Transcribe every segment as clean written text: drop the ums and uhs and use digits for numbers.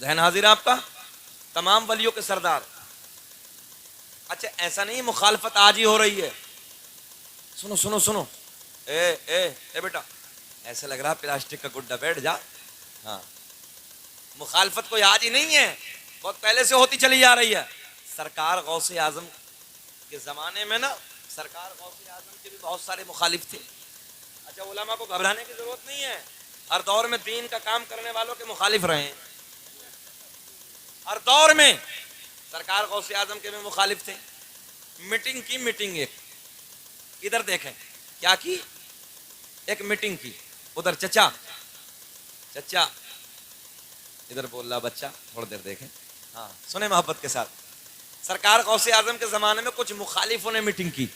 जहन हाजिर है आपका, तमाम वलियों के सरदार। अच्छा ऐसा नहीं मुखालफत आज ही हो रही है, सुनो सुनो सुनो, ए बेटा ऐसा लग रहा प्लास्टिक का गुड्डा, बैठ जा। हाँ, मुखालफत कोई आज ही नहीं है, बहुत पहले से होती चली जा रही है। सरकार गौसे आजम के जमाने में ना, सरकार गौसे आजम के भी बहुत सारे मुखालिफ थे। अच्छा उलमा को घबराने की जरूरत नहीं है, हर दौर में दीन का काम करने वालों के मुखालिफ रहे हैं, हर दौर में सरकार गौसे आजम के भी मुखालिफ थे। मीटिंग की, मीटिंग एक इधर देखें क्या की, एक मीटिंग की, उधर चचा चचा इधर बोल रहा बच्चा, थोड़ी देर देखें। हाँ सुने मोहब्बत के साथ, सरकार गौसे आजम के जमाने में कुछ मुखालिफों ने मीटिंग की,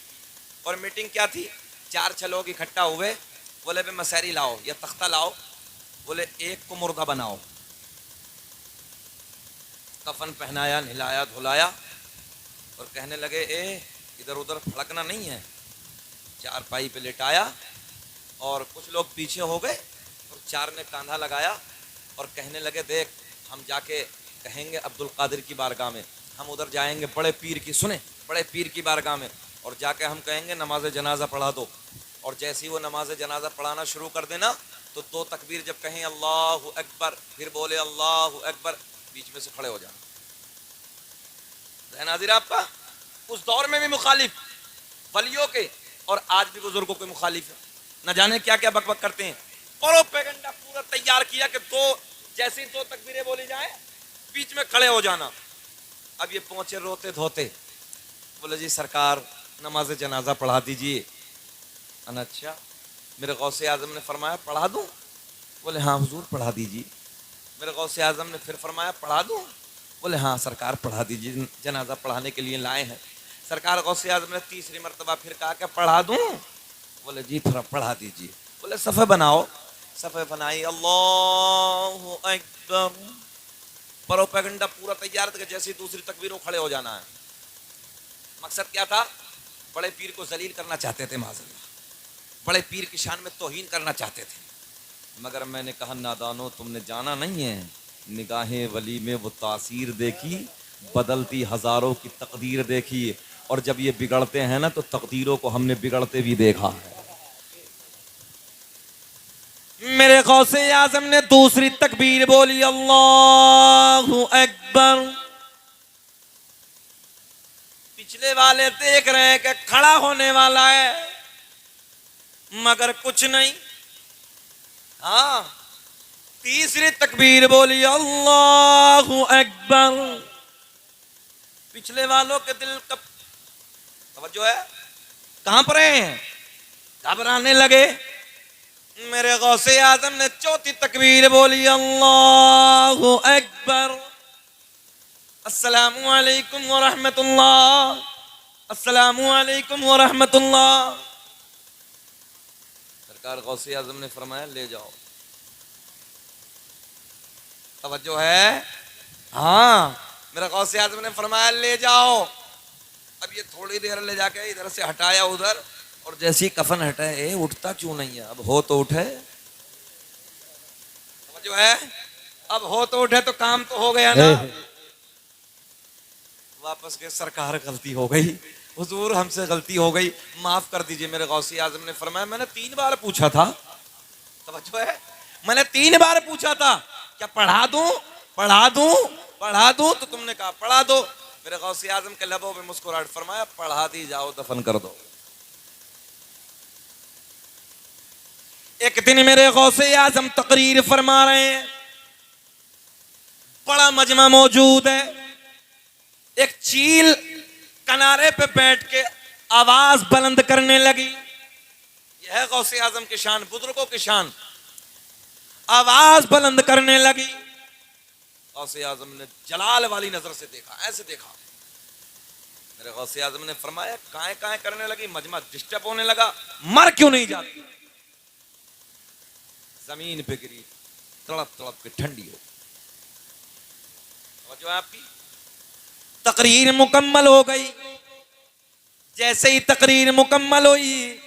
और मीटिंग क्या थी, 4-6 लोग इकट्ठा हुए, बोले बे मसैरी लाओ या तख्ता लाओ, बोले एक को मुर्दा बनाओ, कफन पहनाया, नहलाया धुलाया, और कहने लगे ए इधर उधर फड़कना नहीं है, चारपाई पे लेटाया, और कुछ लोग पीछे हो गए और 4 ने कांधा लगाया और कहने लगे देख हम जाके कहेंगे अब्दुल कादिर की बारगाह में, हम उधर जाएंगे बड़े पीर की, सुने बड़े पीर की बारगाह में, और जाके हम कहेंगे नमाज जनाजा पढ़ा दो, और जैसे ही वो नमाज जनाजा पढ़ाना शुरू कर देना तो 2 तकबीर जब कहें अल्लाहु अकबर, फिर बोले अल्लाहु अकबर, बीच में से खड़े हो जाना। नाज़िर आपका उस दौर में भी मुखालिफ वलियों के, और आज भी बुजुर्गों के मुखालिफ है, न जाने क्या क्या बकबक करते हैं। प्रोपेगेंडा पूरा तैयार किया कि जैसे ही 2 तकबीरें बोली जाए बीच में खड़े हो जाना। अब ये पहुंचे रोते धोते, बोले जी सरकार नमाज जनाजा पढ़ा दीजिए। अच्छा मेरे गौसे आजम ने फरमाया पढ़ा दूं, बोले हाँ हुजूर पढ़ा दीजिए। मेरे गौसे आजम ने फिर फरमाया पढ़ा दूं, बोले हाँ सरकार पढ़ा दीजिए, जनाजा पढ़ाने के लिए लाए हैं। सरकार गौसे आजम ने तीसरी मरतबा फिर कहा कि पढ़ा दूं, बोले जी पढ़ा दीजिए। बोले सफ़े बनाओ, सफ़े बनाई, अल्लाहु अकबर, प्रोपेगेंडा पूरा तैयार था कि जैसे दूसरी तकबीर को खड़े हो जाना है। मकसद क्या था, बड़े पीर को जलील करना चाहते थे, माज़अल्लाह बड़े पीर की शान में तौहीन करना चाहते थे। मगर मैंने कहा नादानो तुमने जाना नहीं है, निगाहें वली में वो तासीर देखी, बदलती हजारों की तकदीर देखी, और जब ये बिगड़ते हैं ना तो तकदीरों को हमने बिगड़ते भी देखा है। मेरे गौसे आजम ने दूसरी तकबीर बोली अल्लाहु अकबर, पिछले वाले देख रहे हैं कि खड़ा होने वाला है मगर कुछ नहीं। हाँ तीसरी तकबीर बोली अल्लाहु अकबर, पिछले वालों के दिल का तवज्जो है कहां पर है, घबराने लगे। मेरे गौसे आजम ने चौथी तकबीर बोली अल्लाहु अकबर, अस्सलामु अलैकुम व रहमतुल्लाह, अस्सलामु अलैकुम व रहमतुल्लाह। सरकार गौसे आजम ने फरमाया ले जाओ, तवज्जो है। हाँ मेरा गौसे आजम ने फरमाया ले जाओ। अब ये थोड़ी देर ले जाके इधर से हटाया उधर, और जैसी कफन हटाए उठता क्यों नहीं है, अब हो तो उठे, जो है अब हो तो उठे तो काम तो हो गया ना। वापस के सरकार गलती हो गई, हुजूर हमसे गलती हो गई, माफ कर दीजिए। मेरे गौसी आजम ने फरमाया मैंने 3 बार पूछा था, तवज्जो है, मैंने 3 बार पूछा था क्या पढ़ा दूं पढ़ा दूं पढ़ा दूं, तो तुमने कहा पढ़ा दो। मेरे गौसी आजम के लबों में मुस्कुराहट, फरमाया पढ़ा दी जाओ, दफन कर दो। एक दिन मेरे गौसे आजम तकरीर फरमा रहे हैं, बड़ा मजमा मौजूद है, एक चील किनारे पे बैठ के आवाज बुलंद करने लगी। यह है गौसे आजम की शान, बुजुर्गों की शान। आवाज बुलंद करने लगी, गौसे आजम ने जलाल वाली नजर से देखा, ऐसे देखा। मेरे गौसे आजम ने फरमाया काए काए करने लगी, मजमा डिस्टर्ब होने लगा, मर क्यों नहीं जाती। जमीन पे गिरी, तड़प तड़प के ठंडी हो। जो आपकी तकरीर मुकम्मल हो गई, जैसे ही तकरीर मुकम्मल हुई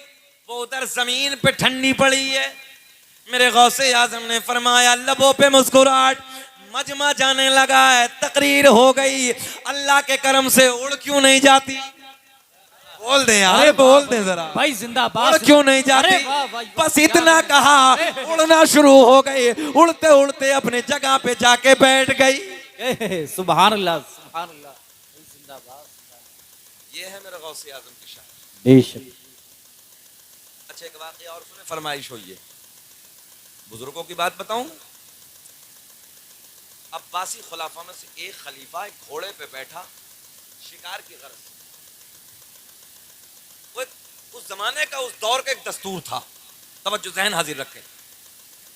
वो उधर जमीन पे ठंडी पड़ी है। मेरे गौसे आजम ने फरमाया लबों पे मुस्कुराहट, मजमा जाने लगा है, तकरीर हो गई, अल्लाह के करम से उड़ क्यों नहीं जाती? बोल दे यार, बोल दे जरा भाई जिंदाबाद। उड़ क्यों नहीं जाती? अरे वाह भाई, बस इतना कहा, उड़ना शुरू हो गई, उड़ते उड़ते अपने जगह पे जाके बैठ गई। सुभान अल्लाह, सुभान अल्लाह, जिंदाबाद। ये है मेरा गौसे आजम की शान। बेशक। अच्छा एक वाकया और सुने, फरमाइश हुई है, बुजुर्गों की बात बताऊं। अब्बासी खुलाफा में से एक खलीफा एक घोड़े पे बैठा शिकार की गर्ज से। वो उस जमाने का, उस दौर का एक दस्तूर था, तवज्जो ज़हन हाजिर रखें।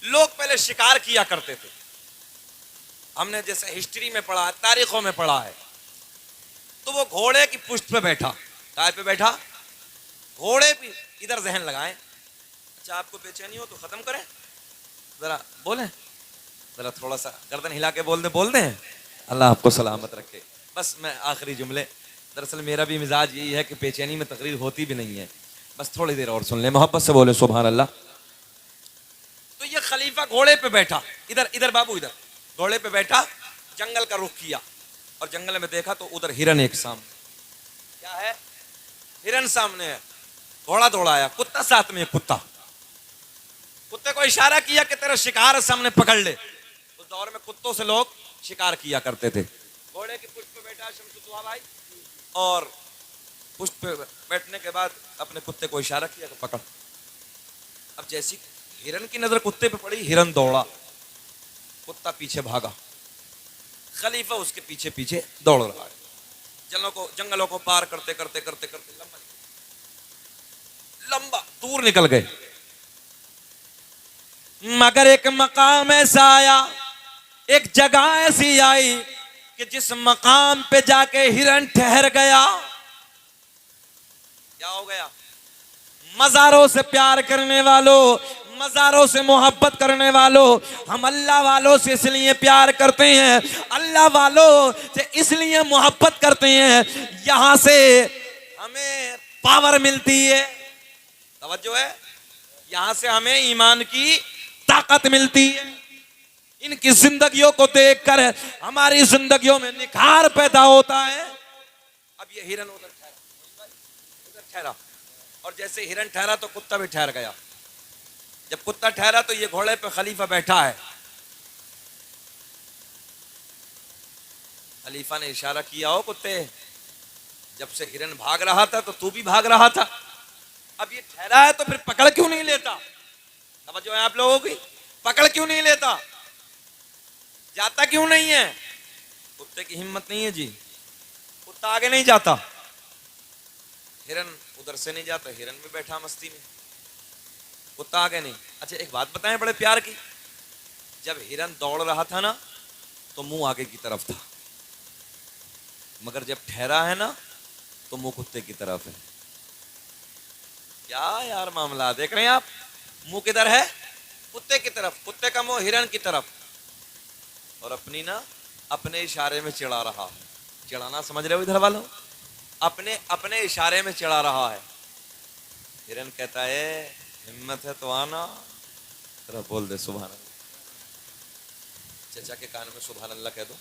लोग पहले शिकार किया करते थे, हमने जैसे हिस्ट्री में पढ़ा है, तारीखों में पढ़ा है। तो वो घोड़े की पुष्ट पे बैठा, काय पे बैठा? घोड़े पे। इधर जहन लगाएं। अच्छा आपको बेचैनी हो तो खत्म करें, जरा बोलें, जरा थोड़ा सा गर्दन हिला के बोल दे। अल्लाह आपको सलामत रखे। बस मैं आखिरी जुमले, दरअसल मेरा भी मिजाज यही है कि बेचैनी में तकरीर होती भी नहीं है, बस थोड़ी देर और सुन ले, मोहब्बत से बोले सुभान अल्लाह। तो ये खलीफा घोड़े पे बैठा, इधर इधर बाबू, इधर घोड़े पे बैठा, जंगल का रुख किया और जंगल में देखा तो उधर हिरन एक सामने। क्या है? हिरन सामने है। घोड़ा दौड़ाया, कुत्ता साथ में, कुत्ते को इशारा किया कि तेरा शिकार सामने पकड़ ले। उस दौर में कुत्तों से लोग शिकार किया करते थे। घोड़े की पुष्ट पे बैठा शमसुद्दौला भाई, और पुष्ट पे बैठने के बाद अपने कुत्ते को इशारा किया कि पकड़। अब जैसी हिरन की नजर कुत्ते पे पड़ी, हिरन दौड़ा, कुत्ता पीछे भागा, खलीफा उसके पीछे पीछे दौड़ रहा है। जंगलों को पार करते करते करते करते लंबा दूर निकल गए, मगर एक मकाम ऐसा आया, एक जगह ऐसी आई कि जिस मकाम पे जाके हिरन ठहर गया। क्या हो गया? मज़ारों से प्यार करने वालों, मज़ारों से मोहब्बत करने वालों, हम अल्लाह वालों से इसलिए प्यार करते हैं, अल्लाह वालों से इसलिए मोहब्बत करते हैं, यहां से हमें पावर मिलती है, तवज्जो है, यहां से हमें ईमान की ताकत मिलती है। इनकी जिंदगियों को देखकर हमारी जिंदगियों में निखार पैदा होता है। अब ये हिरन उधर ठहरा, और जैसे हिरन ठहरा तो कुत्ता भी ठहर गया। जब कुत्ता ठहरा तो ये घोड़े पे खलीफा बैठा है। खलीफा ने इशारा किया, हो कुत्ते, जब से हिरन भाग रहा था तो तू भी भाग रहा था, अब ये ठहरा है तो फिर पकड़ क्यों नहीं लेता? समझो है आप लोगों की, पकड़ क्यों नहीं लेता? जाता क्यों नहीं है? कुत्ते की हिम्मत नहीं है जी, कुत्ता आगे नहीं जाता, हिरन उधर से नहीं जाता, हिरन भी बैठा मस्ती में, कुत्ता आगे नहीं। अच्छा एक बात बताएं बड़े प्यार की, जब हिरन दौड़ रहा था ना तो मुंह आगे की तरफ था, मगर जब ठहरा है ना तो मुंह कुत्ते की तरफ है। क्या यार मामला देख रहे हैं आप? मुंह किधर है? कुत्ते की तरफ, कुत्ते का मुंह हिरन की तरफ, और अपनी ना अपने इशारे में चिढ़ा रहा है। चिढ़ाना समझ रहे हो इधर वालों? अपने अपने इशारे में चिढ़ा रहा है। हिरन कहता है हिम्मत है तो आना, तेरा बोल दे सुभान अल्लाह। चचा के कान में सुभान अल्लाह कह दो,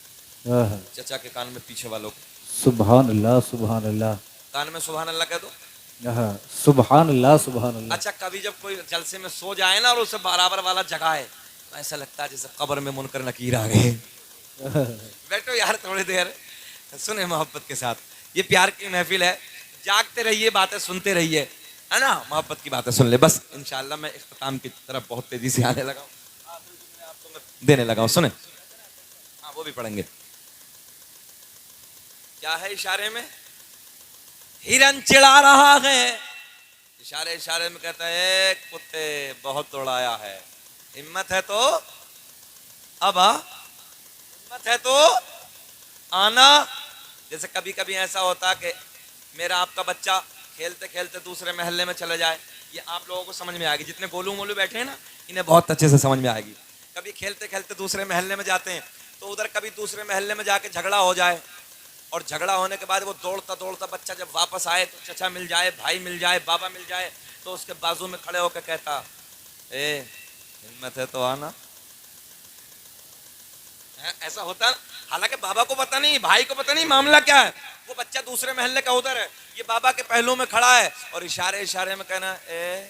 चचा के कान में पीछे वालों को सुभान अल्लाह, सुभान अल्लाह, कान में सुभान अल्लाह कह दो, सुभान अल्लाह, सुभान अल्लाह। अच्छा कभी जब कोई जलसे में सो जाए ना और उसे बराबर वाला जगाए तो ऐसा लगता है जैसे कब्र में मुनकर नकीर आ गए। बैठो यार थोड़ी देर, सुने मोहब्बत के साथ, ये प्यार की महफिल है, जागते रहिए, बातें सुनते रहिए, है ना, मोहब्बत की बातें सुन ले। बस इंशाल्लाह मैं इख्तिताम की तरफ बहुत तेजी से आने लगा हूँ, आपको मैं देने लगा हूँ, सुने। हाँ वो भी पढ़ेंगे। क्या है इशारे में? हिरन चिढ़ा रहा है, इशारे इशारे में कहता है कुत्ते बहुत दौड़ाया है, हिम्मत है तो अब आ, हिम्मत है तो आना। जैसे कभी कभी ऐसा होता कि मेरा आपका बच्चा खेलते खेलते दूसरे मोहल्ले में चले जाए, ये आप लोगों को समझ में आएगी, जितने गोलू मोलू बैठे हैं ना इन्हें बहुत अच्छे से समझ में आएगी। कभी खेलते खेलते दूसरे मोहल्ले में जाते हैं तो उधर कभी दूसरे मोहल्ले में जाके झगड़ा हो जाए, और झगड़ा होने के बाद वो दौड़ता दौड़ता बच्चा जब वापस आए तो चचा मिल जाए, भाई मिल जाए, बाबा मिल जाए, तो उसके बाजू में खड़े होकर कहता ए हिम्मत है तो आना, ऐसा होता है। हालांकि बाबा को पता नहीं, भाई को पता नहीं मामला क्या है। वो बच्चा दूसरे महल्ले का उधर है, ये बाबा के पहलू में खड़ा है और इशारे इशारे में कहना ए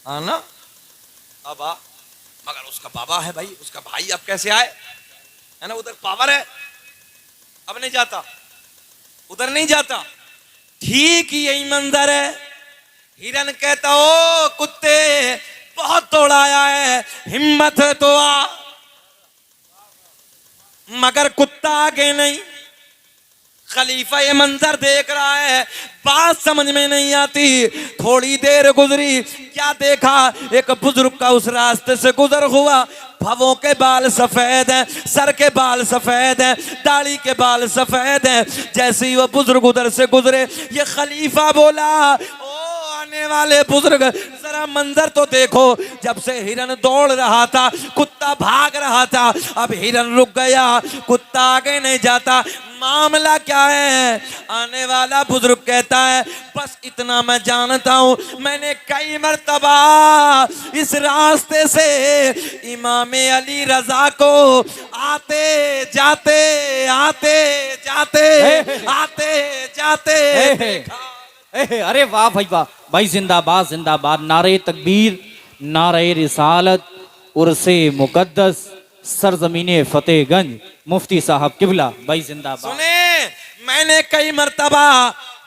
आना अब आ। मगर उसका बाबा है भाई, उसका भाई अब कैसे आए, है ना, उधर पावर है, अब नहीं जाता, उधर नहीं जाता। ठीक यही मंजर है। हिरन कहता ओ कुत्ते बहुत दौड़ाया है, हिम्मत है तो आ। मगर कुत्ता आगे नहीं। खलीफा ये मंजर देख रहा है, बात समझ में नहीं आती। थोड़ी देर गुजरी, क्या देखा, एक बुजुर्ग का उस रास्ते से गुजर हुआ। भवों के बाल सफेद हैं, सर के बाल सफेद हैं, दाढ़ी के बाल सफेद हैं। जैसे ही वो बुजुर्ग उधर से गुजरे, ये खलीफा बोला ओ आने वाले बुजुर्ग जरा मंजर तो देखो। जब से हिरन दौड़ रहा था, कुत्ता भाग रहा था, अब हिरन रुक गया, कुत्ता आगे नहीं जाता। मामला क्या है? आने वाला बुजुर्ग कहता है बस इतना मैं जानता हूं, मैंने कई मर्तबा इस रास्ते से इमाम अली रजा को आते जाते आते जाते आते जाते देखा। अरे वाह भाई वाह, भाई जिंदाबाद जिंदाबाद, नारे तकबीर, नारे रिसालत, उर्से मुकद्दस, सरजमीने फतेहगंज, मुफ्ती साहब किबला, भाई जिंदाबाद। सुने, मैंने कई मर्तबा,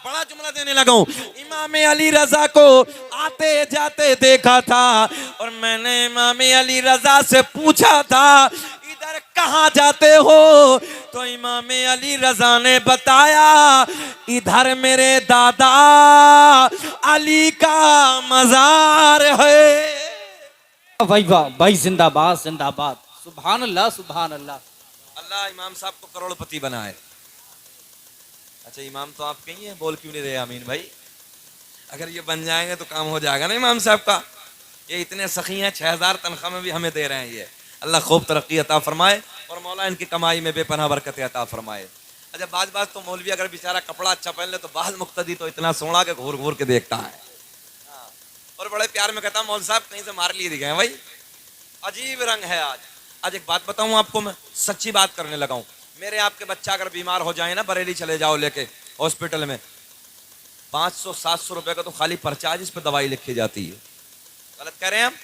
बड़ा जुमला देने लगा हूं, इमाम अली रजा को आते जाते देखा था और मैंने इमाम अली रजा से पूछा था इधर कहां जाते हो? तो इमाम अली रजा ने बताया इधर मेरे दादा अली का मजार है। भाई वाह, भाई जिंदाबाद जिंदाबाद, सुभान अल्लाह सुभान अल्लाह। अल्लाह इमाम साहब को करोड़पति बनाए। अच्छा इमाम तो आप कहीं हैं, बोल क्यों नहीं रहे आमीन भाई? अगर ये बन जाएंगे तो काम हो जाएगा ना इमाम साहब का। ये इतने सखी हैं, 6000 तनख्वाह में भी हमें दे रहे हैं। ये अल्लाह खूब तरक्की अता फरमाए और मौला इनकी कमाई में बेपनाह बरकत अता फरमाए। अच्छा बाज तो मौलवी अगर बेचारा कपड़ा अच्छा पहन ले तो बाल मुक्तदी तो इतना सोना के घूर घूर के देखता है और बड़े प्यार में कहता मौल साहब कहीं से मार लिए दिखे भाई, अजीब रंग है आज। आज एक बात बताऊं आपको, मैं सच्ची बात करने लगा हूं। मेरे आपके बच्चा अगर बीमार हो जाए ना, बरेली चले जाओ लेके हॉस्पिटल में, 500-700 रुपए का तो खाली पर्चा जिस पे दवाई लिखी जाती है। गलत कह रहे हैं हम?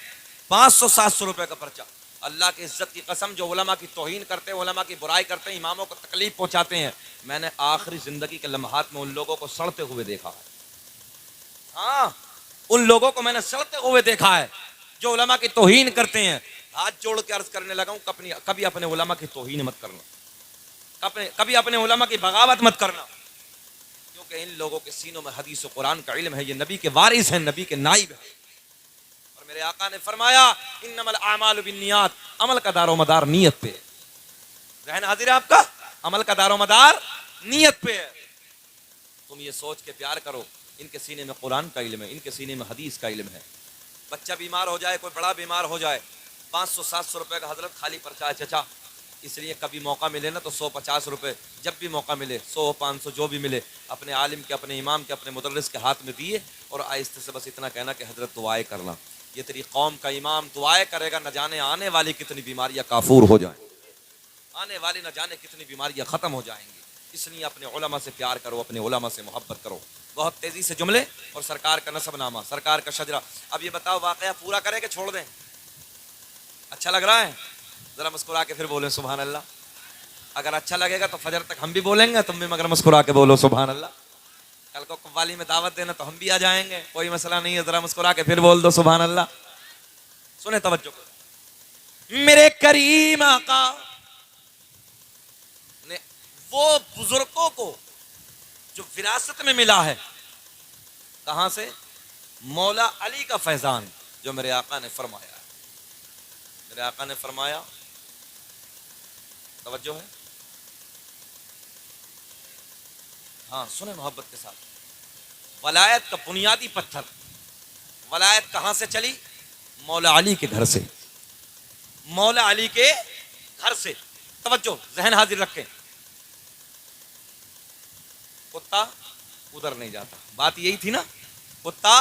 500-700 रुपए का पर्चा। अल्लाह की इज्जत की कसम, जो उलमा की तौहीन करते हैं, उलमा की बुराई करते हैं, इमामों को तकलीफ पहुंचाते हैं, मैंने आखिरी जिंदगी के लम्हात में उन लोगों को सड़ते हुए देखा है। हाँ, उन लोगों को मैंने सड़ते हुए देखा है जो उलमा की तौहीन करते हैं। हाथ जोड़ के अर्ज करने लगा हूं, कभी अपने उलमा की तौहीन मत करना, कभी अपने उलमा की बगावत मत करना, क्योंकि इन लोगों के सीनों में हदीस और कुरान का इल्म है। ये नबी के वारिस हैं, नबी के नाइब हैं। और मेरे आका ने फरमाया इन्नमल आमालु बिन्नियात, अमल का दारो मदार नियत पे है। ज़हन हाजिर है आपका? अमल का दारो मदार नियत पे है। तुम ये सोच के प्यार करो इनके सीने में कुरान का इल्म है, इनके सीने में हदीस का इल्म है। बच्चा बीमार हो जाए, कोई बड़ा बीमार हो जाए, 500-700 रुपए का हजरत खाली पर्चा है चचा। इसलिए कभी मौका मिले ना तो 150 रुपए, जब भी मौका मिले 100-500 जो भी मिले, अपने आलिम के, अपने इमाम के, अपने मुदर्रिस के हाथ में दिए और आहिस्ते से बस इतना कहना कि हजरत दुआएं करना। ये तेरी कौम का इमाम दुआएं करेगा, न जाने आने वाली कितनी बीमारियां काफूर हो जाएं, आने वाली न जाने कितनी बीमारियां खत्म हो जाएंगी। इसलिए अपने उलमा से प्यार करो, अपने उलमा से मोहब्बत करो। बहुत तेजी से जुमले और सरकार का नसबनामा, सरकार का शजरा। अब ये बताओ वाकया पूरा करें कि छोड़ दें? अच्छा लग रहा है? जरा मुस्कुरा के फिर बोलें सुभान अल्लाह। अगर अच्छा लगेगा तो फजर तक हम भी बोलेंगे, तुम भी मगर मुस्कुरा के बोलो सुभान अल्लाह। कल को कव्वाली में दावत देना तो हम भी आ जाएंगे, कोई मसला नहीं है। जरा मुस्कुरा के फिर बोल दो सुभान अल्लाह। सुने तवज्जो करो, मेरे करीम आका ने वो बुजुर्गों को जो विरासत में मिला है, कहां से? मौला अली का फैजान, जो मेरे आका ने फरमाया। मेरे आका ने फरमाया, तवज्जो है, हाँ सुने मोहब्बत के साथ, वलायत का बुनियादी पत्थर, वलायत कहां से चली? मौला अली के घर से, मौला अली के घर से। तवज्जो, जहन हाजिर रखें। कुत्ता उधर नहीं जाता, बात यही थी ना, कुत्ता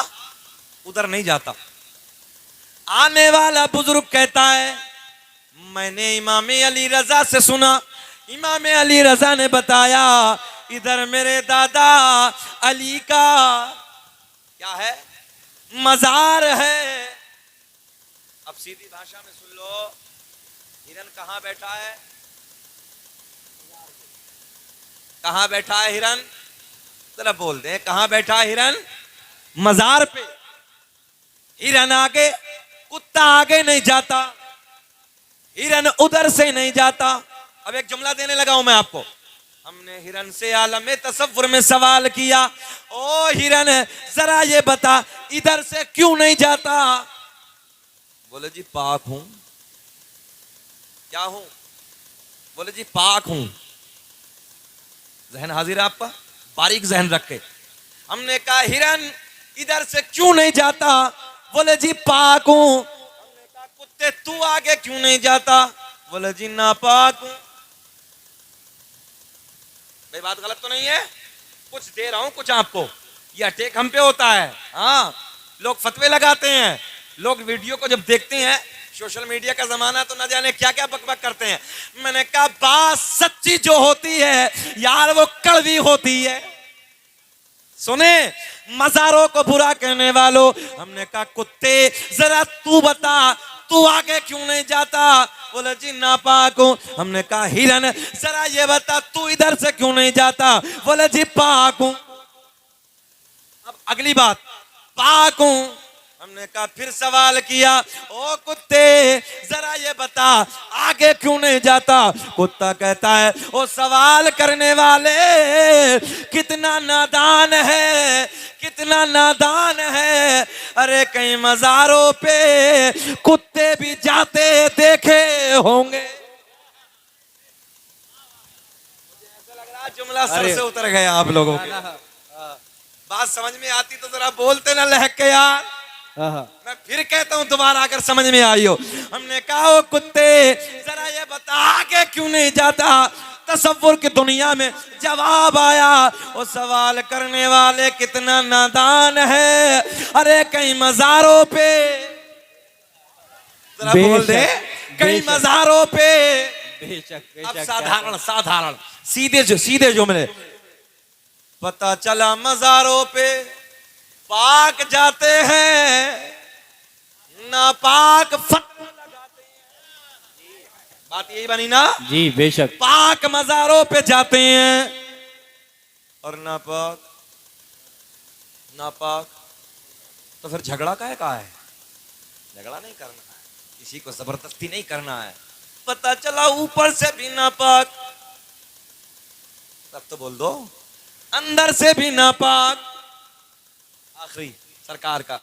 उधर नहीं जाता। आने वाला बुजुर्ग कहता है मैंने इमाम अली रजा से सुना, इमाम अली रजा ने बताया इधर मेरे दादा अली का क्या है, मजार है। अब सीधी भाषा में सुन लो, हिरन कहां बैठा है, कहां बैठा है हिरन, जरा बोल दे कहां बैठा है हिरन, मजार पे। हिरन आगे, कुत्ता आगे नहीं जाता, हिरन उधर से नहीं जाता। अब एक जुमला देने लगा हूं मैं आपको। हमने हिरन से आलम तसव्वुर में सवाल किया, ओ हिरन जरा ये बता इधर से क्यों नहीं जाता। बोले जी पाक हूं। क्या हूं, बोले जी पाक हूं। जहन हाजिर है आपका, बारीक जहन रखे। हमने कहा हिरन इधर से क्यों नहीं जाता, बोले जी पाक हूं। हमने कहा कुत्ते तू आगे क्यों नहीं जाता, बोले जी नापाक हूं। भाई बात गलत तो नहीं है, कुछ दे रहा हूं कुछ आपको, ये अटैक हम पे होता है। हाँ, लोग फतवे लगाते हैं, लोग वीडियो को जब देखते हैं, सोशल मीडिया का जमाना तो न जाने क्या क्या बकबक करते हैं। मैंने कहा बात सच्ची जो होती है यार वो कड़वी होती है। सुने मजारों को बुरा कहने वालों, हमने कहा कुत्ते जरा तू बता तू आगे क्यों नहीं जाता, बोले जी नापाक हूं। हमने कहा हिरन जरा ये बता तू इधर से क्यों नहीं जाता, बोले जी पाक हूं। अब अगली बात, पाक हूं। हमने कहा फिर सवाल किया, ओ कुत्ते जरा ये बता आगे क्यों नहीं जाता। कुत्ता कहता है ओ सवाल करने वाले कितना नादान है, कितना नादान है। अरे कहीं मजारों पे कुत्ते भी जाते देखे होंगे। मुझे ऐसा लग रहा जुमला सर से उतर गया आप लोगों के। बात समझ में आती तो जरा बोलते ना लहक के यार। मैं फिर कहता हूं दोबारा अगर समझ में आई हो। हमने कहा ओ कुत्ते जरा ये बता आगे क्यों नहीं जाता। तसव्वुर की दुनिया में जवाब आया, ओ सवाल करने वाले कितना नादान है। अरे कहीं मजारों पे, जरा बोल दे कहीं मजारों पे। बेशक अब साधारण साधारण सीधे जुमले। पता चला मजारों पे पाक जाते हैं, नापाक फतवा लगाते हैं। बात यही बनी ना जी, बेशक। पाक मजारों पे जाते हैं और नापाक नापाक। तो फिर झगड़ा का है झगड़ा नहीं करना है, किसी को जबरदस्ती नहीं करना है। पता चला ऊपर से भी नापाक, तब तो बोल दो अंदर से भी नापाक। आखिरी सरकार का